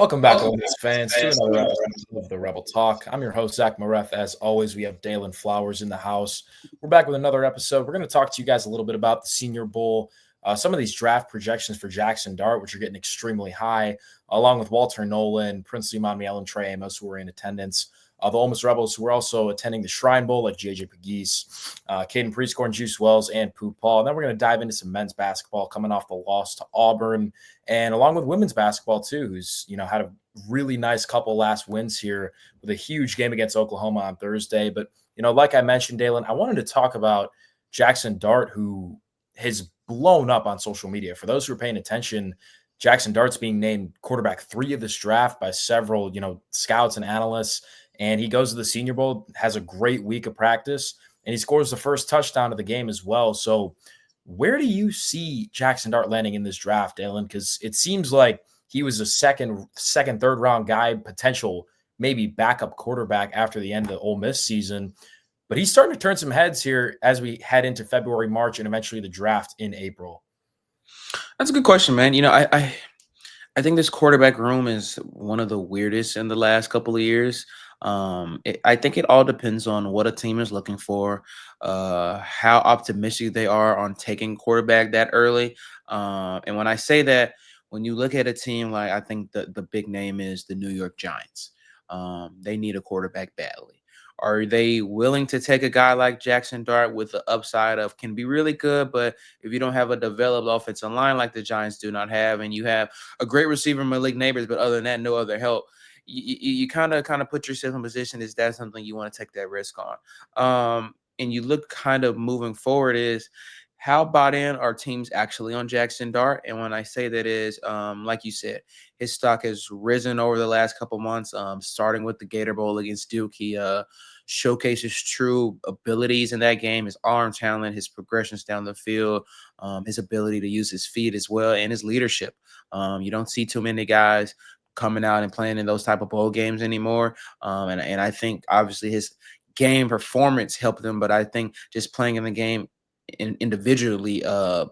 Welcome back, Ole Miss fans, to another episode of the Rebel Talk. I'm your host, Zach Mareth. As always, we have Dalen Flowers in the house. We're back with another episode. We're going to talk to you guys a little bit about the Senior Bowl, some of these draft projections for Jaxson Dart, which are getting extremely high, along with Walter Nolan, Princely Monmiel, and Trey Amos, who were in attendance. The Ole Miss Rebels, who are also attending the Shrine Bowl, like JJ Pegues, Caden Prescorn, Juice Wells, and Pooh Paul. And then we're going to dive into some men's basketball coming off the loss to Auburn, and along with women's basketball too, who's had a really nice couple last wins here with a huge game against Oklahoma on Thursday. But like I mentioned, Dalen, I wanted to talk about Jaxson Dart, who has blown up on social media. For those who are paying attention, Jaxson Dart's being named quarterback 3 of this draft by several scouts and analysts. And he goes to the Senior Bowl, has a great week of practice, and he scores the first touchdown of the game as well. So where do you see Jaxson Dart landing in this draft, Dalen? Because it seems like he was a second, third round guy, potential maybe backup quarterback after the end of the Ole Miss season. But he's starting to turn some heads here as we head into February, March, and eventually the draft in April. That's a good question, man. I think this quarterback room is one of the weirdest in the last couple of years. I think it all depends on what a team is looking for, how optimistic they are on taking quarterback that early. And when I say that, when you look at a team like, I think the big name is the New York Giants. They need a quarterback badly. Are they willing to take a guy like Jaxson Dart with the upside of can be really good, but if you don't have a developed offensive line like the Giants do not have, and you have a great receiver, Malik Neighbors, but other than that, no other help, you kind of put yourself in position. Is that something you want to take that risk on? And you look kind of moving forward is how bought in are teams actually on Jaxson Dart? And when I say that is, like you said, his stock has risen over the last couple months, starting with the Gator Bowl against Duke. He showcases true abilities in that game, his arm talent, his progressions down the field, his ability to use his feet as well, and his leadership. You don't see too many guys coming out and playing in those type of bowl games anymore. And I think obviously his game performance helped him, but I think just playing in the game individually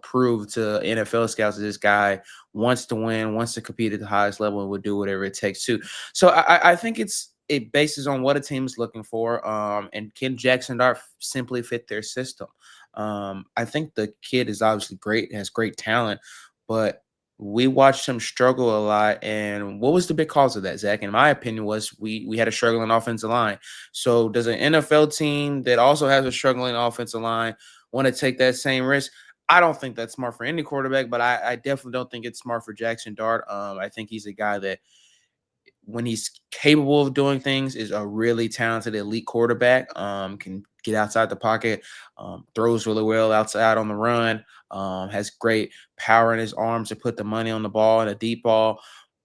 proved to NFL scouts that this guy wants to win, wants to compete at the highest level, and would do whatever it takes to. So I think it bases on what a team is looking for. And can Jaxson Dart simply fit their system? I think the kid is obviously great, has great talent, but we watched him struggle a lot. And what was the big cause of that, Zach? In my opinion, was we had a struggling offensive line. So does an NFL team that also has a struggling offensive line want to take that same risk? I don't think that's smart for any quarterback, but I definitely don't think it's smart for Jaxson Dart. I think he's a guy that when he's capable of doing things is a really talented elite quarterback, can get outside the pocket, throws really well outside on the run, has great power in his arms to put the money on the ball and a deep ball.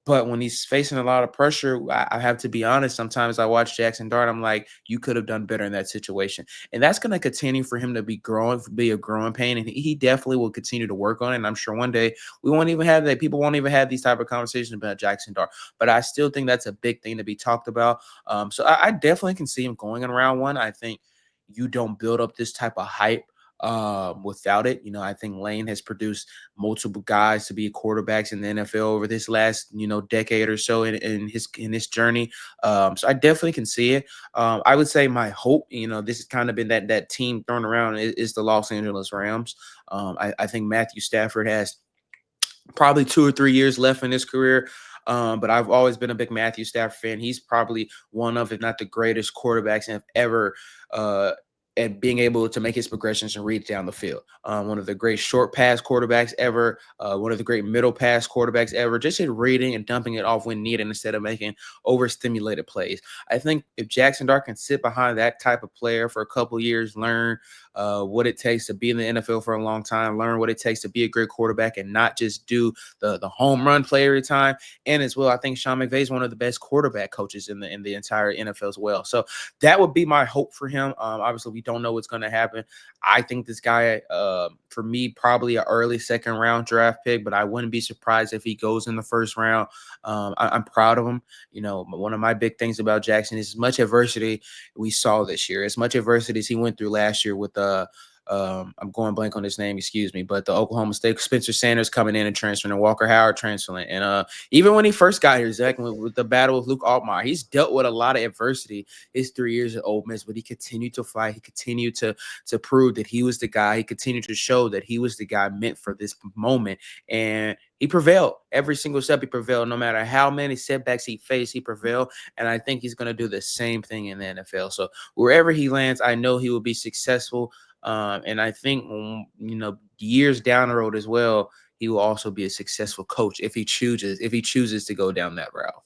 But when he's facing a lot of pressure, I have to be honest, sometimes I watch Jaxson Dart, I'm like, you could have done better in that situation. And that's going to continue for him to be a growing pain. And he definitely will continue to work on it. And I'm sure one day we won't even have that. People won't even have these type of conversations about Jaxson Dart. But I still think that's a big thing to be talked about. So I definitely can see him going in round one. I think you don't build up this type of hype without it. I think Lane has produced multiple guys to be quarterbacks in the NFL over this last, decade or so in his journey. So I definitely can see it. I would say my hope, this has kind of been that team thrown around is the Los Angeles Rams. I think Matthew Stafford has probably 2 or 3 years left in his career. But I've always been a big Matthew Stafford fan. He's probably one of, if not the greatest quarterbacks I've ever and being able to make his progressions and read down the field. One of the great short pass quarterbacks ever, one of the great middle pass quarterbacks ever, just in reading and dumping it off when needed instead of making overstimulated plays. I think if Jaxson Dart can sit behind that type of player for a couple years, learn what it takes to be in the NFL for a long time, learn what it takes to be a great quarterback and not just do the home run play every time. And as well, I think Sean McVay is one of the best quarterback coaches in the entire NFL as well. So that would be my hope for him. Obviously, we don't know what's going to happen. I think this guy, for me, probably an early second round draft pick, but I wouldn't be surprised if he goes in the first round. I'm proud of him. One of my big things about Jaxson is as much adversity we saw this year, as much adversity as he went through last year with I'm going blank on his name, excuse me, but the Oklahoma State Spencer Sanders coming in and transferring, and Walker Howard transferring. And even when he first got here, Zach, with the battle with Luke Altmaier, he's dealt with a lot of adversity his 3 years at Ole Miss, but he continued to fight. He continued to prove that he was the guy. He continued to show that he was the guy meant for this moment. And he prevailed every single step. He prevailed no matter how many setbacks he faced. He prevailed, and I think he's going to do the same thing in the NFL. So wherever he lands, I know he will be successful. And I think, years down the road as well, he will also be a successful coach if he chooses to go down that route.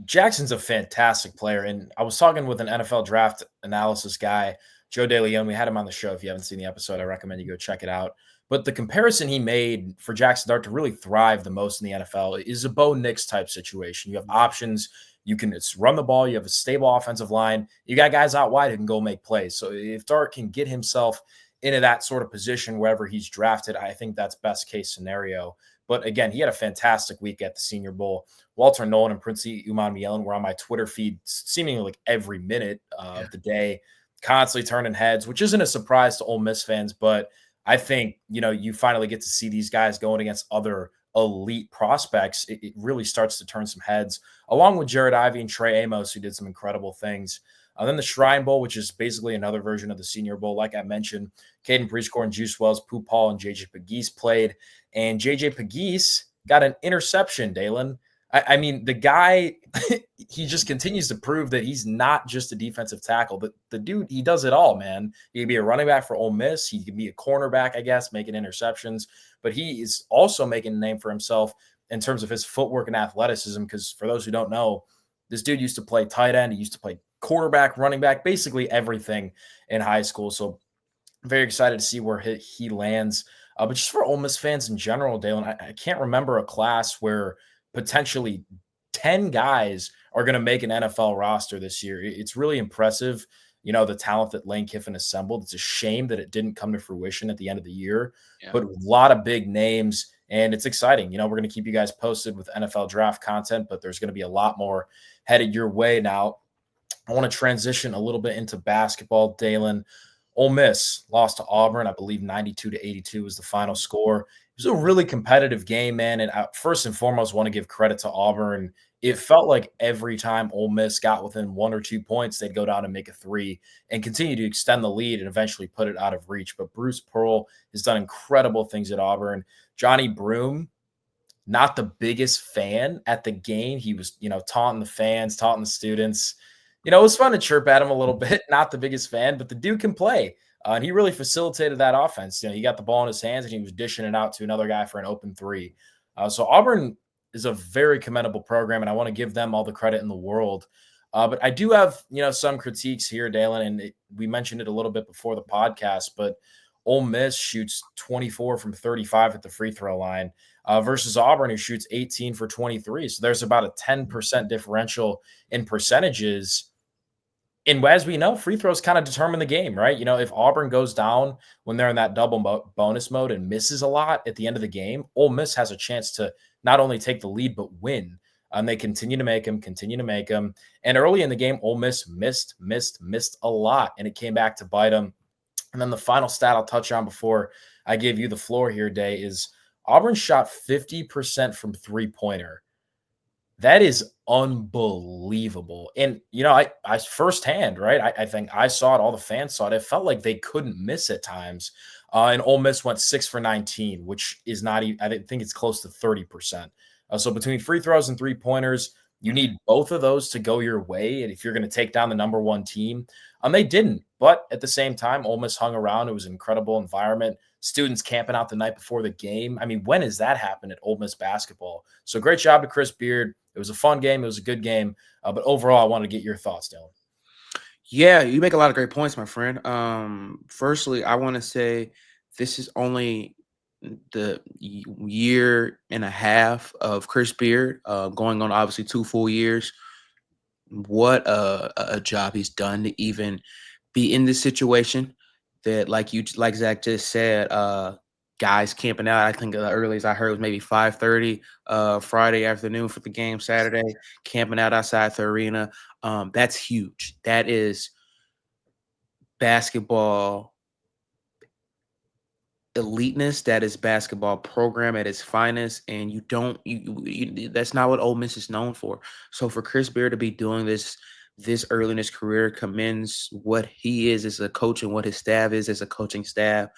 Jackson's a fantastic player, and I was talking with an NFL draft analysis guy, Joe DeLeon. We had him on the show. If you haven't seen the episode, I recommend you go check it out. But the comparison he made for Jaxson Dart to really thrive the most in the NFL is a Bo Nix type situation. You have options. You can run the ball. You have a stable offensive line. You got guys out wide who can go make plays. So if Dart can get himself into that sort of position wherever he's drafted, I think that's best case scenario. But again, he had a fantastic week at the Senior Bowl. Walter Nolan and Princey Umanmielen were on my Twitter feed seemingly like every minute of the day, constantly turning heads, which isn't a surprise to Ole Miss fans. But I think, you finally get to see these guys going against other elite prospects. It really starts to turn some heads, along with Jared Ivey and Trey Amos, who did some incredible things. Then the Shrine Bowl, which is basically another version of the Senior Bowl. Like I mentioned, Caden Prescore and Juice Wells, Pooh Paul, and JJ Pegues played. And JJ Pegues got an interception, Dalen. I mean, the guy, he just continues to prove that he's not just a defensive tackle. But the dude, he does it all, man. He can be a running back for Ole Miss. He can be a cornerback, I guess, making interceptions. But he is also making a name for himself in terms of his footwork and athleticism. Because for those who don't know, this dude used to play tight end. He used to play quarterback, running back, basically everything in high school. So very excited to see where he lands. But just for Ole Miss fans in general, Dalen, I can't remember a class where potentially 10 guys are going to make an NFL roster this year. It's really impressive, the talent that Lane Kiffin assembled. It's a shame that it didn't come to fruition at the end of the year, but a lot of big names, and it's exciting. We're going to keep you guys posted with NFL draft content, but there's going to be a lot more headed your way now. I want to transition a little bit into basketball, Dalen. Ole Miss lost to Auburn. I believe 92-82 was the final score. It was a really competitive game, man. And first and foremost, want to give credit to Auburn. It felt like every time Ole Miss got within 1 or 2 points, they'd go down and make a three and continue to extend the lead and eventually put it out of reach. But Bruce Pearl has done incredible things at Auburn. Johnny Broome, not the biggest fan at the game. He was, taunting the fans, taunting the students. It was fun to chirp at him a little bit. Not the biggest fan, but the dude can play. And he really facilitated that offense. He got the ball in his hands and he was dishing it out to another guy for an open three. So Auburn is a very commendable program, and I want to give them all the credit in the world. But I do have, some critiques here, Dalen, and we mentioned it a little bit before the podcast, but Ole Miss shoots 24 from 35 at the free throw line versus Auburn, who shoots 18 for 23. So there's about a 10% differential in percentages. And as we know, free throws kind of determine the game, right? If Auburn goes down when they're in that double bonus mode and misses a lot at the end of the game, Ole Miss has a chance to not only take the lead, but win. And they continue to make them. And early in the game, Ole Miss missed a lot, and it came back to bite them. And then the final stat I'll touch on before I give you the floor here, Day, is Auburn shot 50% from three-pointer. That is unbelievable. And, I firsthand, right? I think I saw it. All the fans saw it. It felt like they couldn't miss at times. And Ole Miss went 6 for 19, which is not even, I think it's close to 30%. So between free throws and three-pointers, you need both of those to go your way. And if you're going to take down the number one team, they didn't. But at the same time, Ole Miss hung around. It was an incredible environment. Students camping out the night before the game. I mean, when has that happened at Ole Miss basketball? So great job to Chris Beard. It was a fun game. It was a good game. But overall, I want to get your thoughts, Dylan. Yeah, you make a lot of great points, my friend. Firstly, I want to say this is only the year and a half of Chris Beard, going on obviously 2 full years. What a job he's done to even be in this situation that, like Zach just said, guys camping out. I think the earliest I heard was maybe 5:30 Friday afternoon for the game Saturday, camping out outside the arena. That's huge. That is basketball eliteness that is basketball program at its finest, and that's not what Ole Miss is known for. So for Chris Beard to be doing this early in his career commends what he is as a coach and what his staff is as a coaching staff.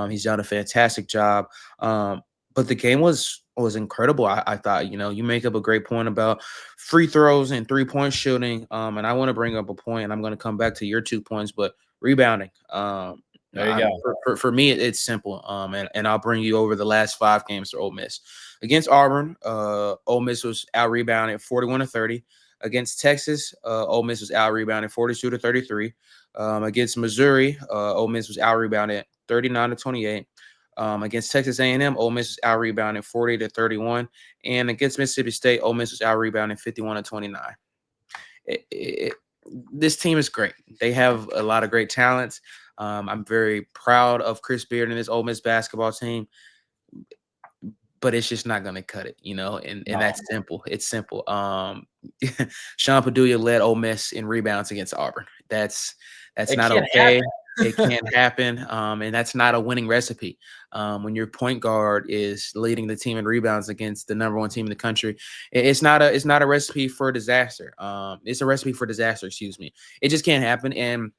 He's done a fantastic job. But the game was incredible. I thought, you make up a great point about free throws and 3-point shooting. And I want to bring up a point, and I'm going to come back to your 2 points, but rebounding. There you go. For me, it's simple. And I'll bring you over the last 5 games for Ole Miss. Against Auburn, Ole Miss was out rebounded 41-30. Against Texas, Ole Miss was out rebounded 42-33. Against Missouri, Ole Miss was out rebounded 39-28. Against Texas A&M, Ole Miss was out rebounded 40-31. And against Mississippi State, Ole Miss was out rebounded 51-29. This team is great. They have a lot of great talents. I'm very proud of Chris Beard and this Ole Miss basketball team, but it's just not going to cut it, and that's simple. It's simple. Sean Padulla led Ole Miss in rebounds against Auburn. That's not okay. It can't happen. And that's not a winning recipe. When your point guard is leading the team in rebounds against the number 1 team in the country, it's not a recipe for disaster. It's a recipe for disaster, excuse me. It just can't happen. And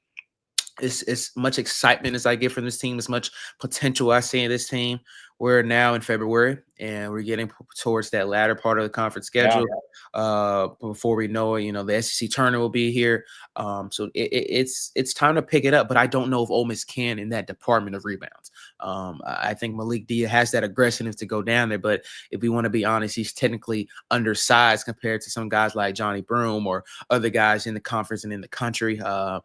as much excitement as I get from this team, as much potential I see in this team. We're now in February, and we're getting towards that latter part of the conference schedule. Before we know it, the SEC tournament will be here. So it's time to pick it up, but I don't know if Ole Miss can in that department of rebounds. I think Malik Dia has that aggressiveness to go down there, but if we want to be honest, he's technically undersized compared to some guys like Johnny Broom or other guys in the conference and in the country. I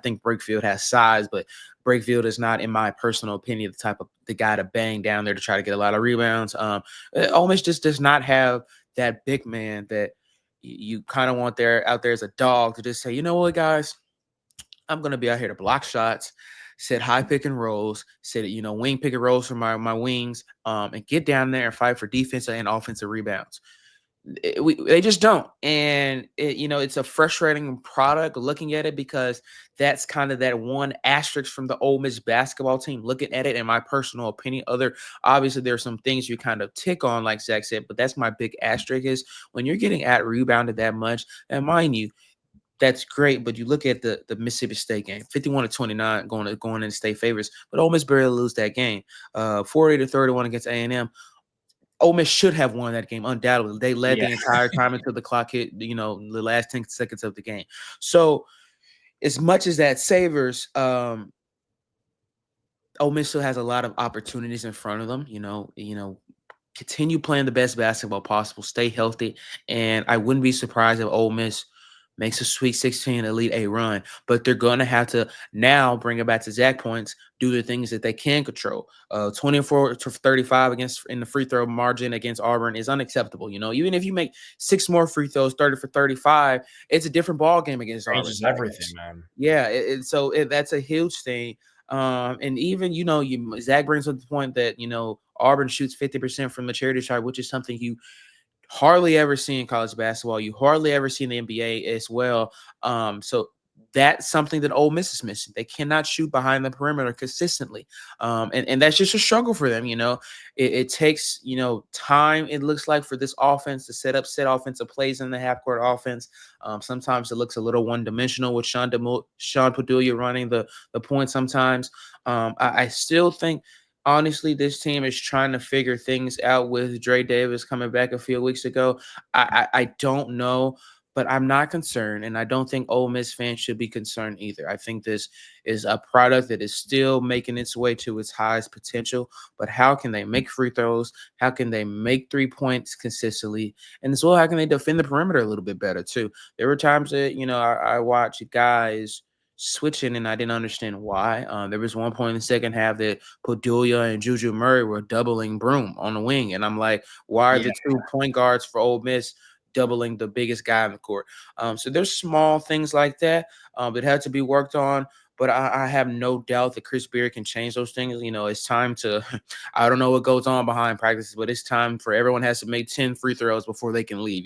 think Brakefield has size, but Brakefield is not, in my personal opinion, the guy to bang down there to try to get a lot of rebounds. Ole Miss just does not have that big man that you kind of want out there as a dog to just say, you know what, guys, I'm going to be out here to block shots, set high pick and rolls, set wing pick and rolls for my wings, and get down there and fight for defensive and offensive rebounds. They just don't. And it's a frustrating product looking at it, because that's kind of that one asterisk from the Ole Miss basketball team looking at it, in my personal opinion. Obviously there are some things you kind of tick on, like Zach said, but that's my big asterisk, is when you're getting out rebounded that much. And mind you, that's great, but you look at the Mississippi State game, 51-29 going into state favorites, but Ole Miss barely lose that game. 40-31 against A&M. Ole Miss should have won that game, undoubtedly. They led the entire time until the clock hit, the last 10 seconds of the game. So as much as that savors, Ole Miss still has a lot of opportunities in front of them. Continue playing the best basketball possible, stay healthy, and I wouldn't be surprised if Ole Miss makes a Sweet 16 Elite 8 run, but they're going to have to now, bring it back to Zach points, do the things that they can control. 24-35 in the free throw margin against Auburn is unacceptable. Even if you make 6 more free throws, 30-35, it's a different ball game against Auburn. Changes everything, man. Yeah, so that's a huge thing. And even, Zach brings up the point that, Auburn shoots 50% from the charity stripe, which is something you hardly ever see in college basketball. You hardly ever see in the NBA as well. So that's something that Ole Miss is missing. They cannot shoot behind the perimeter consistently. And that's just a struggle for them. It takes, time, it looks like, for this offense to set offensive plays in the half-court offense. Sometimes it looks a little one-dimensional with Sean Padulla running the point sometimes. I still think, honestly, this team is trying to figure things out with Dre Davis coming back a few weeks ago. I don't know, but I'm not concerned, and I don't think Ole Miss fans should be concerned either. I think this is a product that is still making its way to its highest potential, but how can they make free throws? How can they make 3 points consistently? And as well, how can they defend the perimeter a little bit better too? There were times that, I watched guys switching, and I didn't understand why. There was one point in the second half that Padulla and Juju Murray were doubling Broom on the wing, and I'm like, why are the 2 point guards for Ole Miss doubling the biggest guy in the court? So there's small things like that that had to be worked on. But I have no doubt that Chris Beard can change those things. It's time to – I don't know what goes on behind practices, but it's time for everyone has to make 10 free throws before they can leave,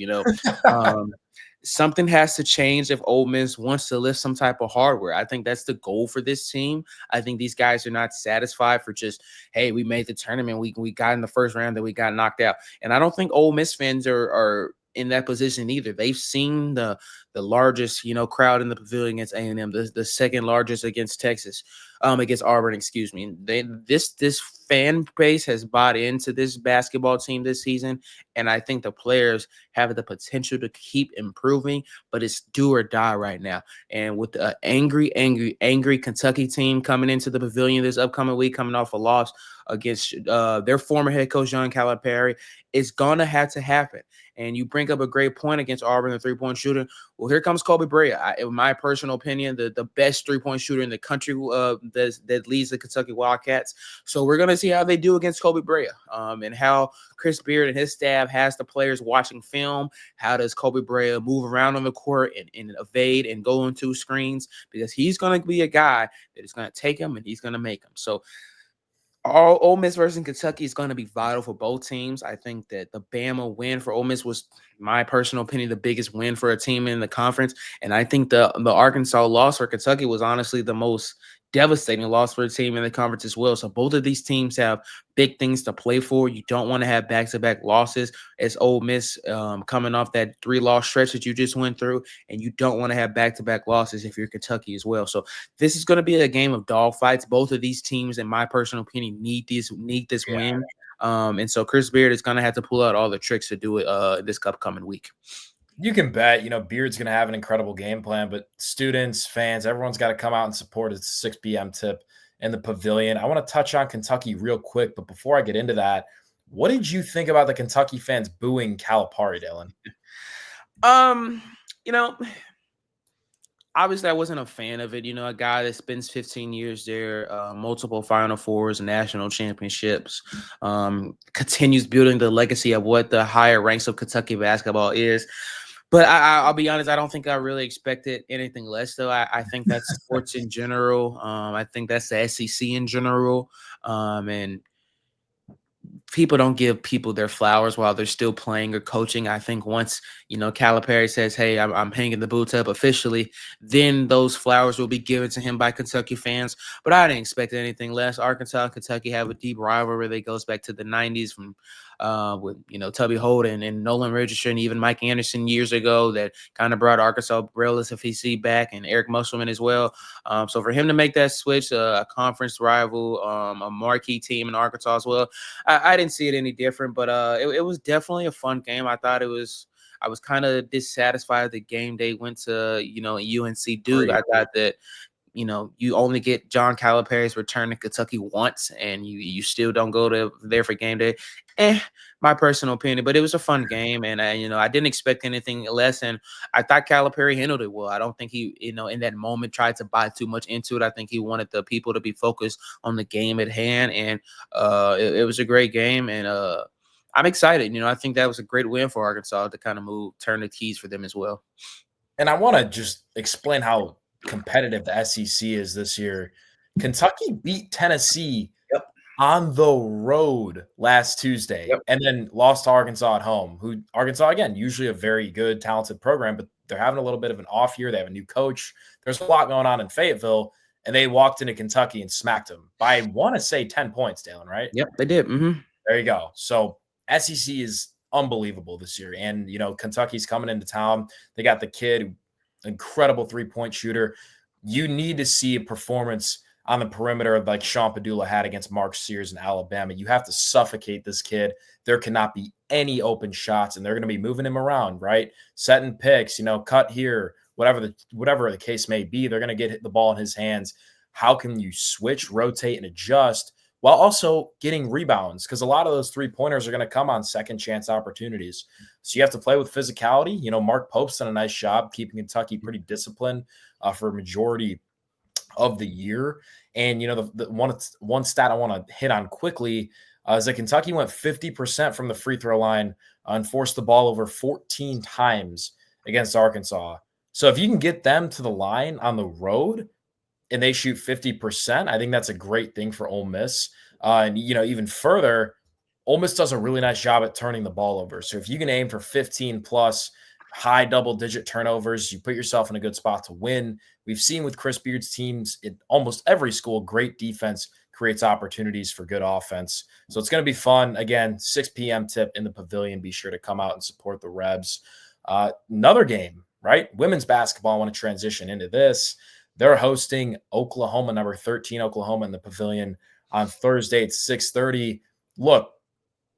something has to change if Ole Miss wants to lift some type of hardware. I think that's the goal for this team. I think these guys are not satisfied for just, hey, we made the tournament, we got in the first round, then we got knocked out. And I don't think Ole Miss fans are in that position either. They've seen the largest, crowd in the pavilion against A&M, the second largest against Texas, against Auburn, excuse me. This fan base has bought into this basketball team this season, and I think the players have the potential to keep improving, but it's do or die right now. And with the angry Kentucky team coming into the pavilion this upcoming week, coming off a loss against their former head coach, John Calipari, it's going to have to happen. And you bring up a great point against Auburn, the three-point shooter. Well, here comes Kobe Brea. In my personal opinion, the best three-point shooter in the country that leads the Kentucky Wildcats. So we're going to see how they do against Kobe Brea, and how Chris Beard and his staff has the players watching film. How does Kobe Brea move around on the court and evade and go into screens? Because he's going to be a guy that is going to take him and he's going to make him. So Ole Miss versus Kentucky is going to be vital for both teams. I think that the Bama win for Ole Miss was, my personal opinion, the biggest win for a team in the conference. And I think the Arkansas loss for Kentucky was honestly the most devastating loss for a team in the conference as well. So both of these teams have big things to play for. You don't want to have back-to-back losses as Ole Miss coming off that 3-loss stretch that you just went through, and you don't want to have back-to-back losses if you're Kentucky as well. So this is going to be a game of dogfights. Both of these teams, in my personal opinion, need this win. And so Chris Beard is going to have to pull out all the tricks to do it this upcoming week. You can bet, Beard's going to have an incredible game plan, but students, fans, everyone's got to come out and support his 6 p.m. tip in the pavilion. I want to touch on Kentucky real quick, but before I get into that, what did you think about the Kentucky fans booing Calipari, Dylan? Obviously I wasn't a fan of it. A guy that spends 15 years there, multiple Final Fours, national championships, continues building the legacy of what the higher ranks of Kentucky basketball is. But I'll be honest, I don't think I really expected anything less, though. I think that's sports in general. I think that's the SEC in general. And people don't give people their flowers while they're still playing or coaching. I think once, Calipari says, hey, I'm hanging the boots up officially, then those flowers will be given to him by Kentucky fans. But I didn't expect anything less. Arkansas and Kentucky have a deep rivalry that goes back to the 90s from with, Tubby Holden and Nolan Register and even Mike Anderson years ago that kind of brought Arkansas relatively back, and Eric Musselman as well. So for him to make that switch, a conference rival, a marquee team in Arkansas as well, I didn't see it any different, but it was definitely a fun game. I was kind of dissatisfied the game day went to, UNC Duke. I thought that, you only get John Calipari's return to Kentucky once, and you still don't go there for game day. My personal opinion, but it was a fun game, and I didn't expect anything less, and I thought Calipari handled it well. I don't think he, in that moment tried to buy too much into it. I think he wanted the people to be focused on the game at hand, and it was a great game, and I'm excited. I think that was a great win for Arkansas to kind of turn the keys for them as well. And I want to just explain how competitive the SEC is this year. Kentucky beat Tennessee on the road last Tuesday, and then lost to Arkansas at home, who Arkansas, again, usually a very good, talented program, but they're having a little bit of an off year. They have a new coach. There's a lot going on in Fayetteville, and they walked into Kentucky and smacked them by, I want to say, 10 points, Dalen, right? Yep, they did. Mm-hmm. There you go. So SEC is unbelievable this year. And, Kentucky's coming into town. They got the kid, incredible three-point shooter. You need to see a performance on the perimeter like Sean Padula had against Mark Sears in Alabama. You have to suffocate this kid. There cannot be any open shots, and they're going to be moving him around, right? Setting picks, cut here, whatever the case may be. They're going to get the ball in his hands. How can you switch, rotate, and adjust while also getting rebounds? Because a lot of those three-pointers are going to come on second chance opportunities. So you have to play with physicality. Mark Pope's done a nice job keeping Kentucky pretty disciplined for a majority of the year. And, the one stat I want to hit on quickly is that Kentucky went 50% from the free throw line and forced the ball over 14 times against Arkansas. So if you can get them to the line on the road and they shoot 50%, I think that's a great thing for Ole Miss. And, even further, Ole Miss does a really nice job at turning the ball over. So if you can aim for 15 plus high double-digit turnovers. You put yourself in a good spot to win. We've seen with Chris Beard's teams in almost every school, great defense creates opportunities for good offense. So it's going to be fun. Again, 6 p.m. tip in the pavilion. Be sure to come out and support the Rebs. Another game, right? Women's basketball. I want to transition into this. They're hosting Oklahoma, number 13 Oklahoma in the pavilion on Thursday at 6:30. Look,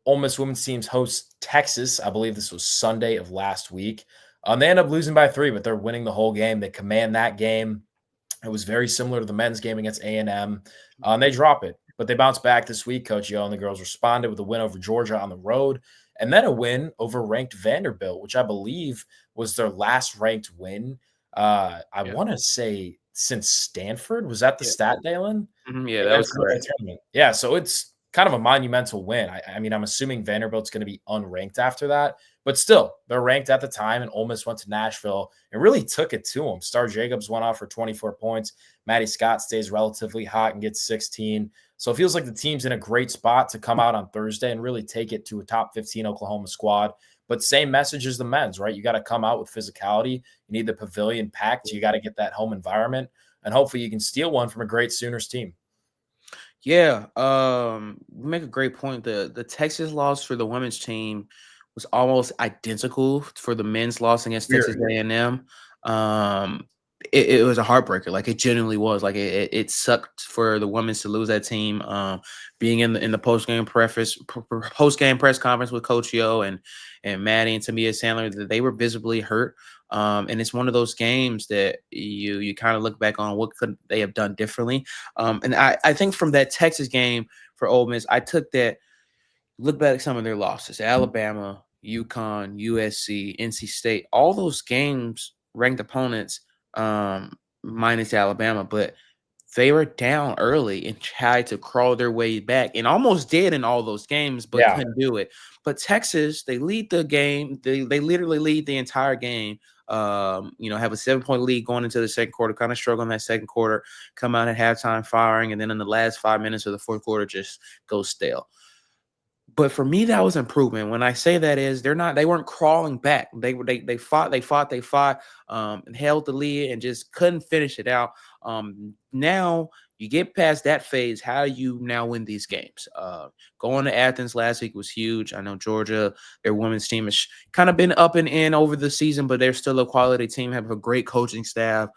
Ole Miss women's teams host Texas. I believe this was Sunday of last week. They end up losing by 3, but they're winning the whole game. They command that game. It was very similar to the men's game against A&M. And they drop it, but they bounce back this week. Coach Yo and the girls responded with a win over Georgia on the road, and then a win over ranked Vanderbilt, which I believe was their last ranked win. I want to say since Stanford. Was that the stat, Dalen? Yeah, that was correct. Yeah, so it's kind of a monumental win. I mean, I'm assuming Vanderbilt's going to be unranked after that, but still, they're ranked at the time, and Ole Miss went to Nashville and really took it to them. Star Jacobs went off for 24 points. Maddie Scott stays relatively hot and gets 16. So it feels like the team's in a great spot to come out on Thursday and really take it to a top 15 Oklahoma squad. But same message as the men's, right? You got to come out with physicality. You need the pavilion packed. You got to get that home environment, and hopefully you can steal one from a great Sooners team. Yeah, you make a great point. The Texas loss for the women's team was almost identical for the men's loss against Texas A&M. It was a heartbreaker. Like, it genuinely was. Like, it sucked for the women's to lose that team. Being in the post game press conference with Coach Yo and Maddie and Tamia Sandler, that they were visibly hurt. And it's one of those games that you kind of look back on what could they have done differently. And I think from that Texas game for Ole Miss, I took that, look back at some of their losses: Alabama, UConn, USC, NC State, all those games, ranked opponents, minus Alabama, but they were down early and tried to crawl their way back, and almost did in all those games, but couldn't do it. But Texas, they lead the game. They literally lead the entire game. Have a 7-point lead going into the second quarter, kind of struggle in that second quarter, come out at halftime firing, and then in the last 5 minutes of the fourth quarter just go stale. But for me, that was improvement. When I say that is, they weren't crawling back. They fought, and held the lead and just couldn't finish it out. Now you get past that phase. How do you now win these games? Going to Athens last week was huge. I know Georgia, their women's team has kind of been up and in over the season, but they're still a quality team, have a great coaching staff.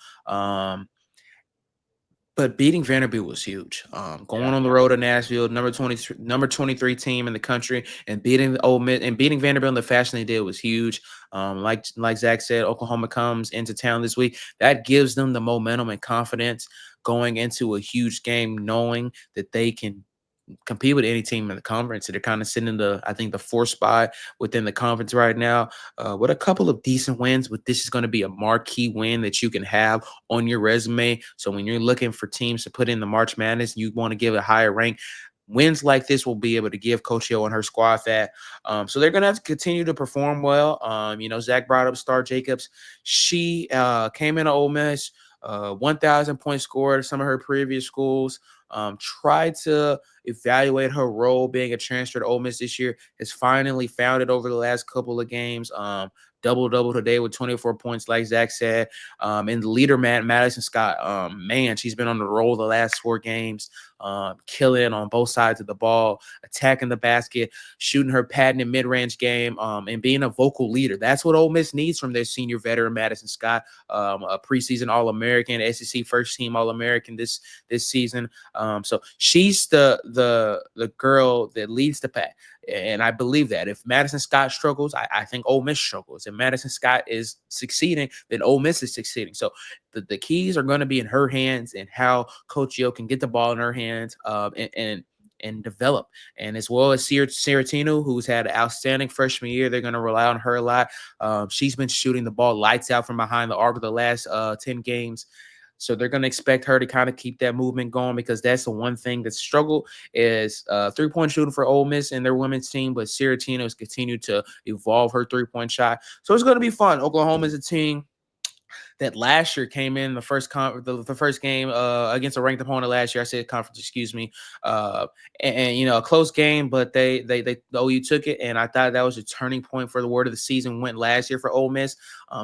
But beating Vanderbilt was huge. Going on the road to Nashville, number 23 team in the country, and beating Ole Miss and beating Vanderbilt in the fashion they did was huge. Like Zach said, Oklahoma comes into town this week. That gives them the momentum and confidence going into a huge game, knowing that they can compete with any team in the conference. So they're kind of sitting in the 4th spot within the conference right now, with a couple of decent wins. But this is going to be a marquee win that you can have on your resume. So when you're looking for teams to put in the March Madness, you want to give a higher rank. Wins like this will be able to give Coach Hill and her squad that. So they're going to have to continue to perform well. Zach brought up Star Jacobs. She came into Ole Miss, 1,000 points scored, some of her previous schools. Tried to evaluate her role being a transfer to Ole Miss this year, has finally found it over the last couple of games. Double today with 24 points, like Zach said. And the leader, Madison Scott, she's been on the roll the last 4 games, killing on both sides of the ball, attacking the basket, shooting her patented mid-range game, and being a vocal leader. That's what Ole Miss needs from their senior veteran, Madison Scott, a preseason All-American, SEC first-team All-American this season. So she's the girl that leads the pack. And I believe that if Madison Scott struggles, I think Ole Miss struggles. If Madison Scott is succeeding, then Ole Miss is succeeding. So the keys are going to be in her hands, and how Coach Yo can get the ball in her hands and develop. And as well as Saratino, who's had an outstanding freshman year, they're going to rely on her a lot. She's been shooting the ball lights out from behind the arc of the last 10 games. So they're going to expect her to kind of keep that movement going, because that's the one thing that struggled is 3-point shooting for Ole Miss and their women's team. But Saratino has continued to evolve her 3-point shot. So it's going to be fun. Oklahoma is a team that last year came in the first game against a ranked opponent last year. I said conference, excuse me. And you know, a close game, but the OU took it, and I thought that was a turning point for the word of the season went last year for Ole Miss.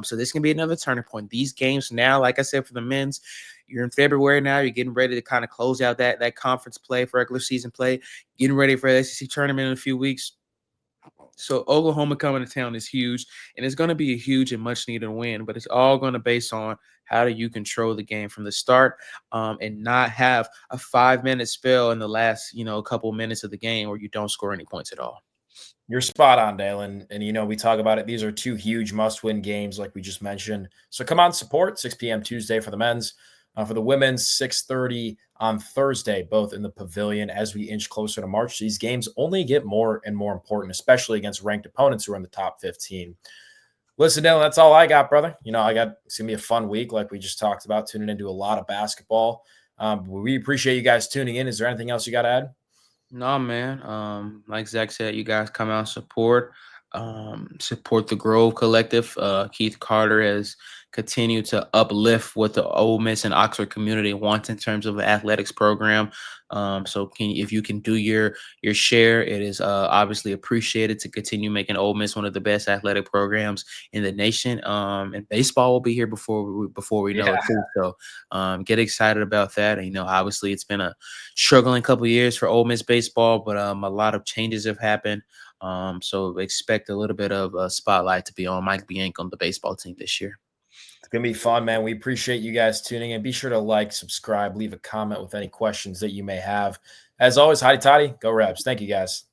So this can be another turning point. These games now, like I said, for the men's, you're in February now. You're getting ready to kind of close out that conference play for regular season play, getting ready for the SEC tournament in a few weeks. So Oklahoma coming to town is huge, and it's going to be a huge and much needed win. But it's all going to base on how do you control the game from the start, and not have a 5-minute spell in the last couple minutes of the game where you don't score any points at all. You're spot on, Dalen. And, we talk about it. These are two huge must-win games, like we just mentioned. So come on, support 6 p.m. Tuesday for the men's. For the women's, 6:30 on Thursday, both in the pavilion as we inch closer to March. These games only get more and more important, especially against ranked opponents who are in the top 15. Listen, Dylan, that's all I got, brother. It's going to be a fun week, like we just talked about, tuning into a lot of basketball. We appreciate you guys tuning in. Is there anything else you got to add? No, man. Like Zach said, you guys come out and support. Support the Grove Collective. Keith Carter has continued to uplift what the Ole Miss and Oxford community wants in terms of the athletics program. So if you can do your share, it is obviously appreciated to continue making Ole Miss one of the best athletic programs in the nation. And baseball will be here before we know it too. So get excited about that. And, obviously it's been a struggling couple of years for Ole Miss baseball, but a lot of changes have happened. So expect a little bit of a spotlight to be on Mike Bianco on the baseball team this year. It's going to be fun, man. We appreciate you guys tuning in. Be sure to like, subscribe, leave a comment with any questions that you may have. As always, Hotty Toddy, go Rebs. Thank you, guys.